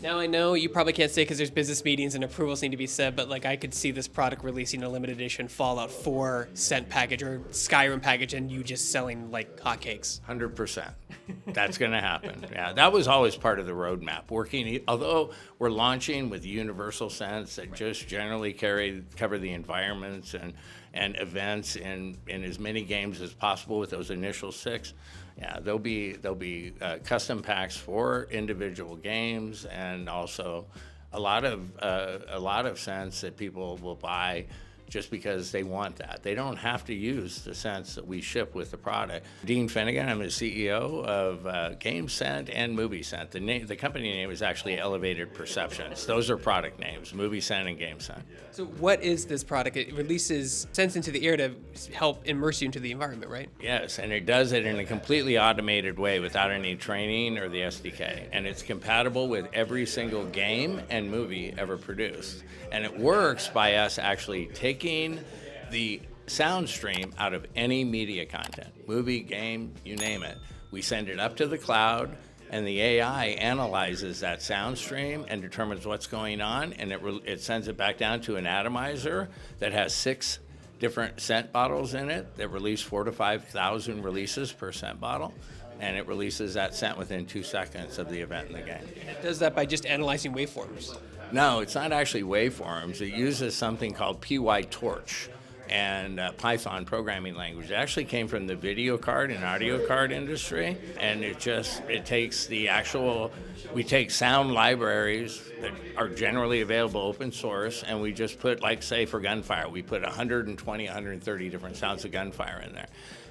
Now I know you probably can't say because there's business meetings and approvals need to be said, but like I could see this product releasing a limited edition Fallout 4 scent package or Skyrim package and you just selling like hotcakes. 100%. That's going to happen. Yeah, that was always part of the roadmap. Although we're launching with universal scents that just generally cover the environments and events in as many games as possible with those initial 6. Yeah, there'll be custom packs for individual games, and also a lot of scents that people will buy just because they want that. They don't have to use the scents that we ship with the product. Dean Finnegan, I'm the CEO of GameScent and MovieScent. The company name is actually Elevated Perceptions. Those are product names, MovieScent and GameScent. So what is this product? It releases scents into the air to help immerse you into the environment, right? Yes, and it does it in a completely automated way without any training or the SDK. And it's compatible with every single game and movie ever produced. And it works by us actually taking the sound stream out of any media content, movie, game, you name it. We send it up to the cloud, and the AI analyzes that sound stream and determines what's going on, and it sends it back down to an atomizer that has 6 different scent bottles in it that release 4,000 to 5,000 releases per scent bottle, and it releases that scent within 2 seconds of the event in the game. And it does that by just analyzing waveforms. No, it's not actually waveforms. It uses something called PyTorch and Python programming language. It actually came from the video card and audio card industry, and it takes we take sound libraries that are generally available open source, and we just put, like say for gunfire, we put 120, 130 different sounds of gunfire in there.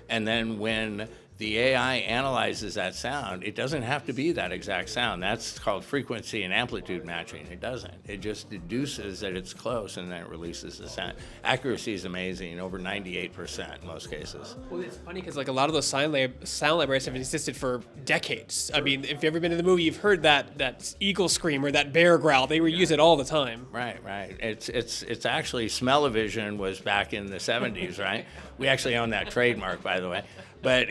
And then when the AI analyzes that sound, it doesn't have to be that exact sound. That's called frequency and amplitude matching. It doesn't. It just deduces that it's close, and then it releases the sound. Accuracy is amazing, over 98% in most cases. Well, it's funny because like a lot of those sound libraries have existed for decades. I mean, if you've ever been in the movie, you've heard that eagle scream or that bear growl. They reuse it all the time. Right. It's actually Smell-O-Vision was back in the 70s, right? We actually own that trademark, by the way. But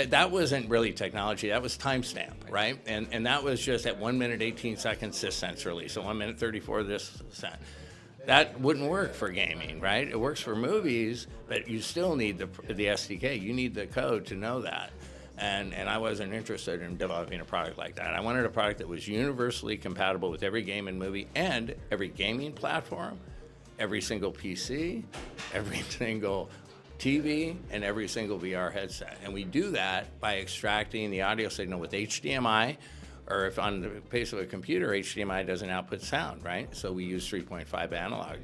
that wasn't really technology. That was timestamp, right? And that was just at 1 minute 18 seconds this scent's release, so 1 minute 34 this scent. That wouldn't work for gaming, right? It works for movies, but you still need the SDK. You need the code to know that. And I wasn't interested in developing a product like that. I wanted a product that was universally compatible with every game and movie and every gaming platform, every single PC, every single TV, and every single VR headset. And we do that by extracting the audio signal with HDMI, or if on the base of a computer, HDMI doesn't output sound, right? So we use 3.5 analog.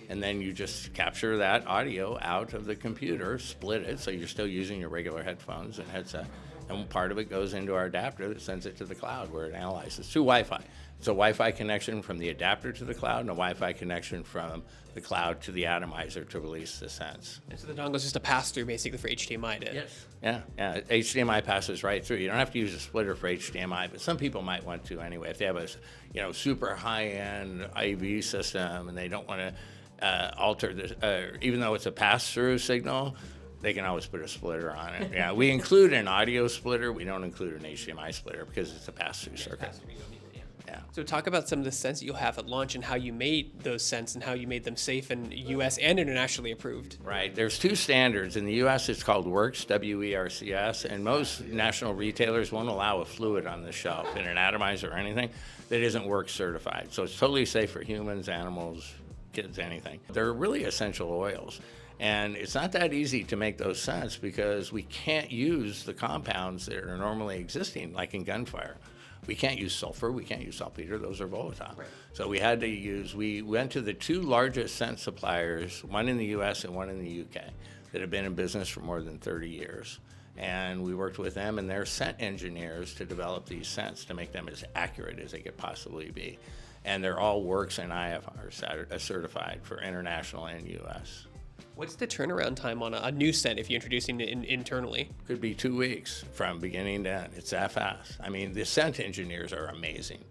And then you just capture that audio out of the computer, split it, so you're still using your regular headphones and headset. And part of it goes into our adapter that sends it to the cloud where it analyzes through Wi-Fi. It's a Wi-Fi connection from the adapter to the cloud and a Wi-Fi connection from the cloud to the atomizer to release the sense. And so the dongle is just a pass-through basically for HDMI to... Yes. Yeah. HDMI passes right through. You don't have to use a splitter for HDMI, but some people might want to anyway. If they have a super high-end AV system and they don't want to alter this, even though it's a pass-through signal, they can always put a splitter on it. Yeah, we include an audio splitter. We don't include an HDMI splitter because it's a pass-through circuit. Yeah. So talk about some of the scents that you'll have at launch and how you made those scents and how you made them safe and U.S. and internationally approved. Right. There's 2 standards. In the U.S., it's called WERCS, W-E-R-C-S, and most national retailers won't allow a fluid on the shelf in an atomizer or anything that isn't WERCS certified. So it's totally safe for humans, animals, kids, anything. They're really essential oils. And it's not that easy to make those scents because we can't use the compounds that are normally existing, like in gunfire. We can't use sulfur, we can't use saltpeter, those are volatile. Right. So we went to the 2 largest scent suppliers, one in the US and one in the UK, that have been in business for more than 30 years. And we worked with them and their scent engineers to develop these scents to make them as accurate as they could possibly be. And they're all WERCS and IFR certified for international and US. What's the turnaround time on a new scent if you're introducing it internally? Could be 2 weeks from beginning to end. It's that fast. I mean, the scent engineers are amazing.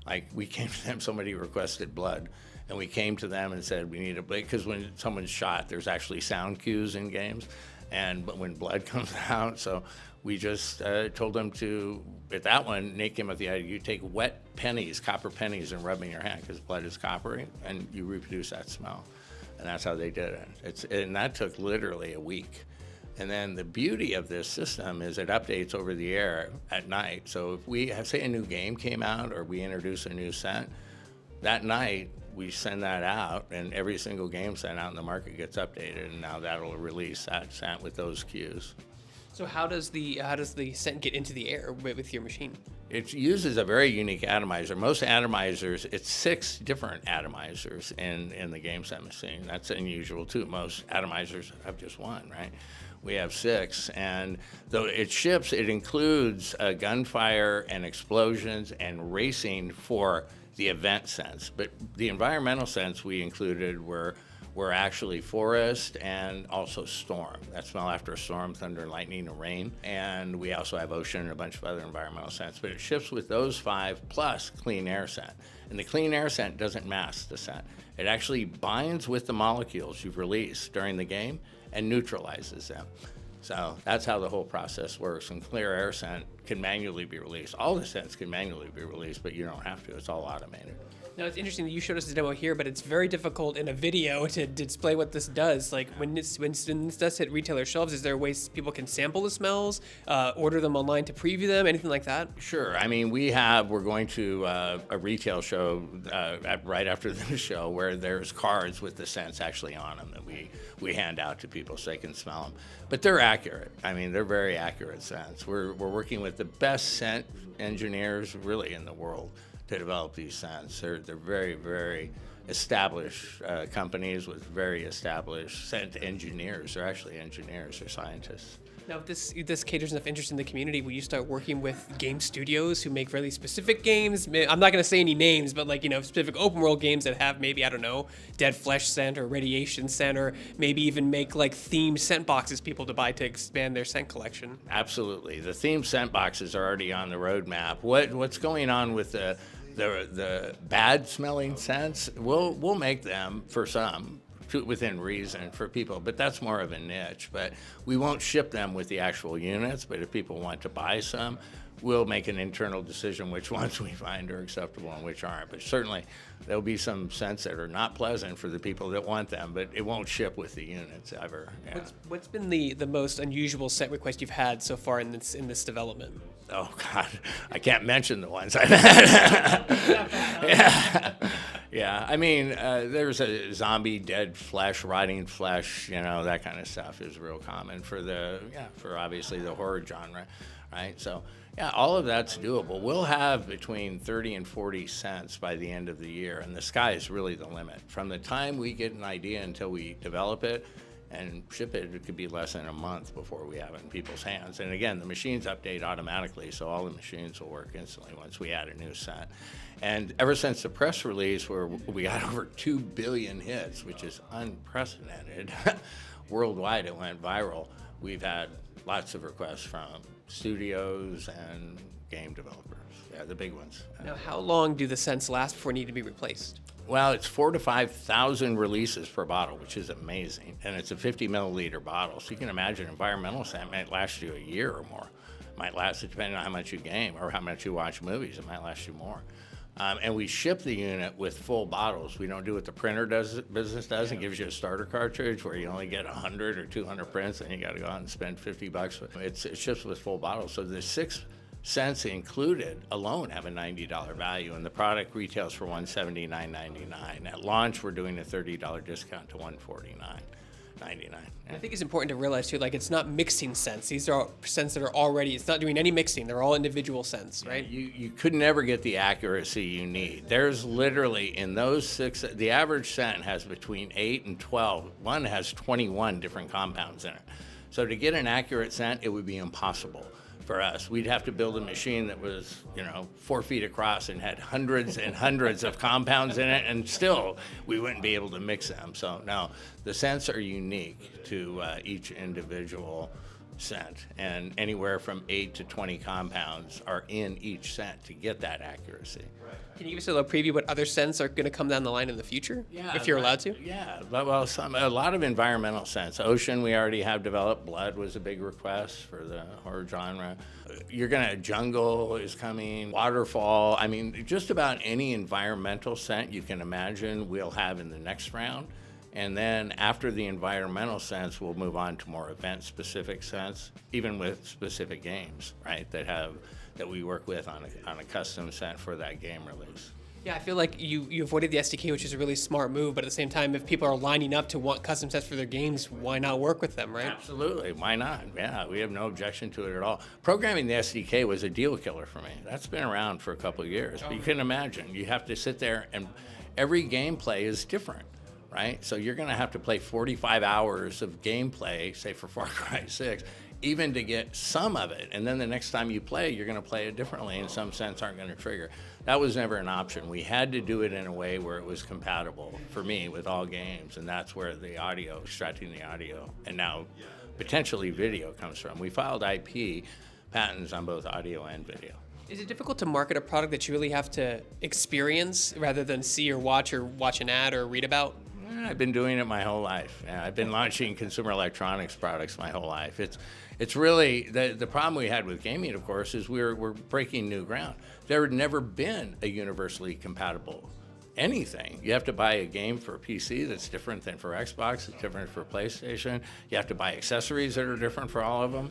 Like, we came to them, somebody requested blood, and we came to them and said, we need a blood, because when someone's shot, there's actually sound cues in games, but when blood comes out, so we just told them to, at that one, Nate came up with the idea, you take wet pennies, copper pennies, and rub in your hand because blood is coppery, and you reproduce that smell. And that's how they did it. And that took literally a week. And then the beauty of this system is it updates over the air at night. So if we have, say, a new game came out or we introduce a new scent, that night we send that out, and every single game scent out in the market gets updated, and now that'll release that scent with those cues. So how does the scent get into the air with your machine? It uses a very unique atomizer. Most atomizers, it's 6 different atomizers in the GameScent machine. That's unusual too. Most atomizers have just one, right? We have 6, and though it ships, it includes gunfire and explosions and racing for the event scents. But the environmental scents we included were actually forest and also storm. That smell after a storm, thunder, lightning, and rain. And we also have ocean and a bunch of other environmental scents. But it ships with those 5 plus clean air scent. And the clean air scent doesn't mask the scent. It actually binds with the molecules you've released during the game and neutralizes them. So that's how the whole process works. And clear air scent can manually be released. All the scents can manually be released, but you don't have to. It's all automated. Now, it's interesting that you showed us the demo here, but it's very difficult in a video to display what this does. Like, when this does hit retailer shelves, is there ways people can sample the smells, order them online to preview them, anything like that? Sure. I mean, we're going to a retail show right after this show where there's cards with the scents actually on them that we hand out to people so they can smell them. But they're accurate. I mean, they're very accurate scents. We're working with the best scent engineers really in the world to develop these scents. They're very, very established companies with very established scent engineers. They're actually engineers or scientists. Now, if this caters enough interest in the community, will you start working with game studios who make really specific games? I'm not going to say any names, but specific open world games that have maybe, I don't know, dead flesh scent or radiation scent, or maybe even make themed scent boxes people to buy to expand their scent collection? Absolutely. The themed scent boxes are already on the roadmap. What's going on with the bad smelling scents? We'll make them for some, within reason for people, but that's more of a niche. But we won't ship them with the actual units, but if people want to buy some, we'll make an internal decision which ones we find are acceptable and which aren't. But certainly there'll be some scents that are not pleasant for the people that want them, but it won't ship with the units ever. Yeah. What's been the most unusual scent request you've had so far in this development? Oh God, I can't mention the ones I've had. Yeah. I mean, there's a zombie, dead flesh, rotting flesh. That kind of stuff is real common for obviously the horror genre, right? So yeah, all of that's doable. We'll have between 30 and 40 scents by the end of the year, and the sky is really the limit. From the time we get an idea until we develop it and ship it, it could be less than a month before we have it in people's hands. And again, the machines update automatically, so all the machines will work instantly once we add a new scent. And ever since the press release where we got over 2 billion hits, which is unprecedented, worldwide it went viral, we've had lots of requests from studios and game developers, the big ones. Now, how long do the scents last before they need to be replaced? Well, it's 4,000 to 5,000 releases per bottle, which is amazing. And it's a 50 milliliter bottle. So you can imagine environmental scent might last you a year or more. It might last, depending on how much you game or how much you watch movies, it might last you more. And we ship the unit with full bottles. We don't do what the printer business does and gives you a starter cartridge where you only get 100 or 200 prints and you got to go out and spend $50. It ships with full bottles. So the 6 cents included alone have a $90 value, and the product retails for $179.99. At launch, we're doing a $30 discount to $149.99. I think it's important to realize too, it's not mixing scents. These are scents that are already, it's not doing any mixing. They're all individual scents, right? You could never get the accuracy you need. There's literally, in those 6, the average scent has between 8 and 12. One has 21 different compounds in it. So to get an accurate scent, it would be impossible for us. We'd have to build a machine that was, 4 feet across and had hundreds and hundreds of compounds in it, and still we wouldn't be able to mix them. So no, the scents are unique to each individual scent, and anywhere from 8 to 20 compounds are in each scent to get that accuracy. Can you give us a little preview what other scents are going to come down the line in the future, if you're allowed to? Yeah, well, a lot of environmental scents. Ocean, we already have developed. Blood was a big request for the horror genre. Jungle is coming, waterfall. I mean, just about any environmental scent you can imagine we'll have in the next round. And then after the environmental scents, we'll move on to more event-specific scents, even with specific games, right, that we work with on a custom scent for that game release. Yeah, I feel like you avoided the SDK, which is a really smart move, but at the same time, if people are lining up to want custom sets for their games, why not work with them, right? Absolutely, why not? Yeah, we have no objection to it at all. Programming the SDK was a deal killer for me. That's been around for a couple of years, but you can imagine, you have to sit there and every gameplay is different, right? So you're gonna have to play 45 hours of gameplay, say for Far Cry 6, even to get some of it. And then the next time you play, you're gonna play it differently and some scents aren't gonna trigger. That was never an option. We had to do it in a way where it was compatible, for me, with all games. And that's where the audio, extracting the audio, and now potentially video comes from. We filed IP patents on both audio and video. Is it difficult to market a product that you really have to experience rather than see or watch an ad or read about? I've been doing it my whole life. I've been launching consumer electronics products my whole life. It's really, the problem we had with gaming, of course, is we're breaking new ground. There had never been a universally compatible anything. You have to buy a game for a PC that's different than for Xbox, it's different for PlayStation. You have to buy accessories that are different for all of them.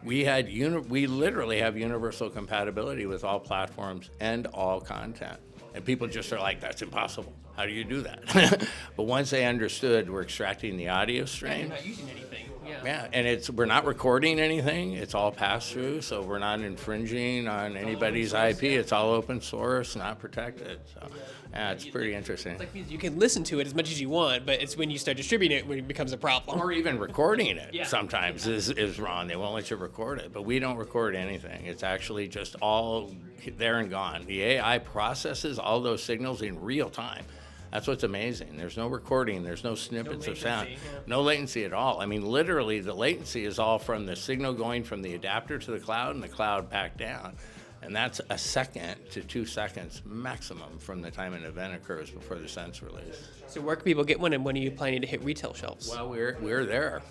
We literally have universal compatibility with all platforms and all content. And people just are like, that's impossible. How do you do that? But once they understood we're extracting the audio stream. You're not using anything. Yeah, and we're not recording anything. It's all pass through, so we're not infringing on anybody's IP. It's all open source, not protected. So, yeah, it's pretty interesting. It's like you can listen to it as much as you want, but it's when you start distributing it when it becomes a problem. Or even recording it sometimes is wrong. They won't let you record it, but we don't record anything. It's actually just all there and gone. The AI processes all those signals in real time. That's what's amazing. There's no recording. There's no snippets of sound. No latency at all. I mean, literally, the latency is all from the signal going from the adapter to the cloud and the cloud back down. And that's a second to 2 seconds maximum from the time an event occurs before the scent's released. So where can people get one, and when are you planning to hit retail shelves? Well, we're there.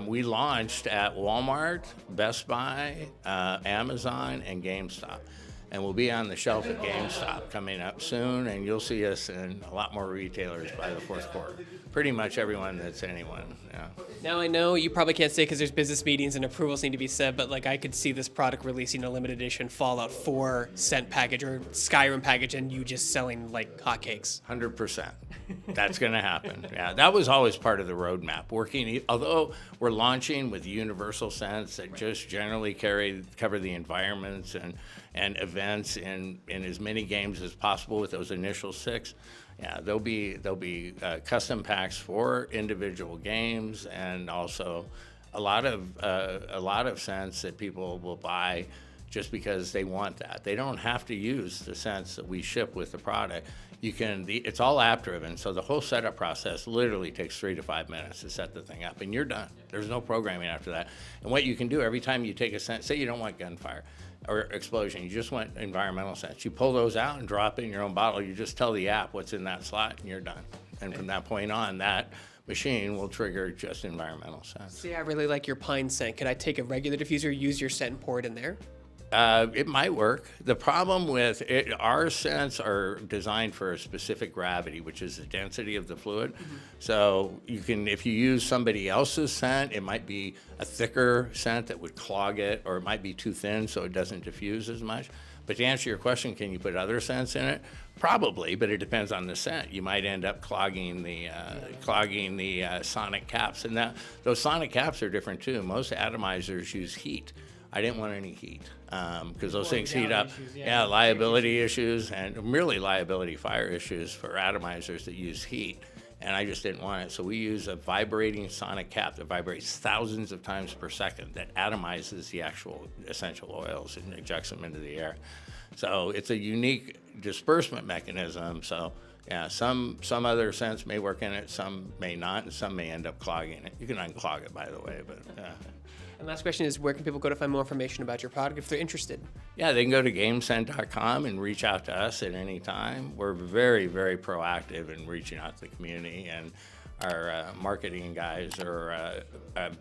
We launched at Walmart, Best Buy, Amazon, and GameStop. And we'll be on the shelf at GameStop coming up soon, and you'll see us in a lot more retailers by the fourth quarter. Pretty much everyone that's anyone, yeah. Now I know you probably can't say because there's business meetings and approvals need to be said, but like I could see this product releasing a limited edition Fallout 4 scent package or Skyrim package and you just selling like hotcakes. 100%. That's going to happen. Yeah, that was always part of the roadmap. Although we're launching with universal scents that just generally cover the environments and events in as many games as possible with those initial 6. Yeah, there'll be custom packs for individual games, and also a lot of scents that people will buy just because they want that. They don't have to use the scents that we ship with the product. It's all app driven, so the whole setup process literally takes 3 to 5 minutes to set the thing up, and you're done. There's no programming after that. And what you can do every time you take a scent, say you don't want gunfire or explosion, you just want environmental scents. You pull those out and drop it in your own bottle. You just tell the app what's in that slot, and you're done. And from that point on, that machine will trigger just environmental scents. See, I really like your pine scent. Could I take a regular diffuser, use your scent, and pour it in there? It might work. The problem with it, our scents are designed for a specific gravity, which is the density of the fluid. Mm-hmm. So if you use somebody else's scent, it might be a thicker scent that would clog it, or it might be too thin so it doesn't diffuse as much. But to answer your question, can you put other scents in it? Probably, but it depends on the scent. You might end up clogging the sonic caps, and those sonic caps are different too. Most atomizers use heat. I didn't want any heat because those things heat up. Liability issues and merely liability fire issues for atomizers that use heat. And I just didn't want it. So we use a vibrating sonic cap that vibrates thousands of times per second that atomizes the actual essential oils and ejects them into the air. So it's a unique disbursement mechanism. So yeah, some other scents may work in it, some may not, and some may end up clogging it. You can unclog it, by the way, but And last question is, where can people go to find more information about your product if they're interested? Yeah, they can go to GameScent.com and reach out to us at any time. We're very, very proactive in reaching out to the community, and our marketing guys are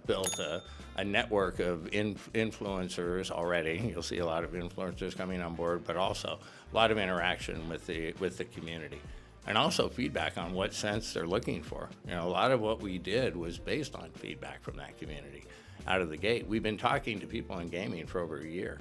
built a network of influencers already. You'll see a lot of influencers coming on board, but also a lot of interaction with the community. And also feedback on what scents they're looking for. You know, a lot of what we did was based on feedback from that community out of the gate. We've been talking to people in gaming for over a year.